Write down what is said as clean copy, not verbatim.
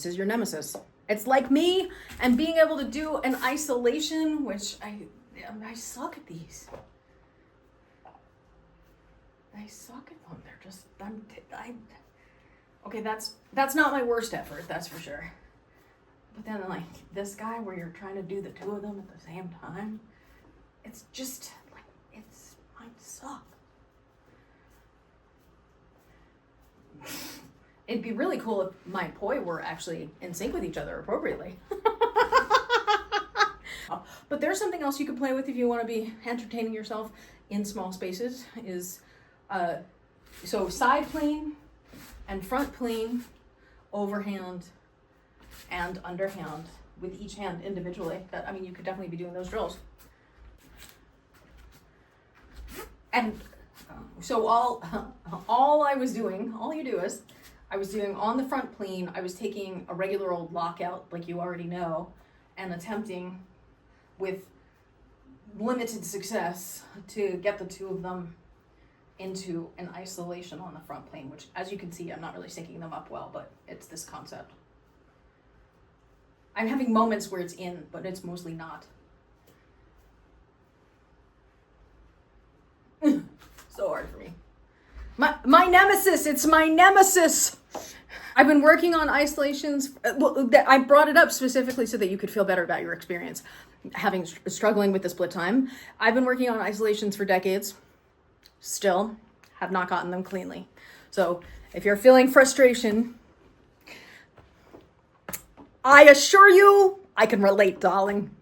This is your nemesis. It's like me and being able to do an isolation, which I suck at these. I suck at them. They're just, okay, that's not my worst effort, that's for sure. But then like this guy where you're trying to do the two of them at the same time, it's just like, it's might suck. It'd be really cool if my poi were actually in sync with each other appropriately. But there's something else you can play with if you want to be entertaining yourself in small spaces is, so side plane and front plane, overhand and underhand with each hand individually. I mean, you could definitely be doing those drills. And so all I was doing, all you do is, I was doing on the front plane, I was taking a regular old lockout, like you already know, and attempting with limited success to get the two of them into an isolation on the front plane, which as you can see, I'm not really syncing them up well, but it's this concept. I'm having moments where it's in, but it's mostly not. So hard for me. My nemesis, it's my nemesis. I've been working on isolations. I brought it up specifically so that you could feel better about your experience struggling with the split time. I've been working on isolations for decades. Still have not gotten them cleanly. So if you're feeling frustration, I assure you, I can relate, darling.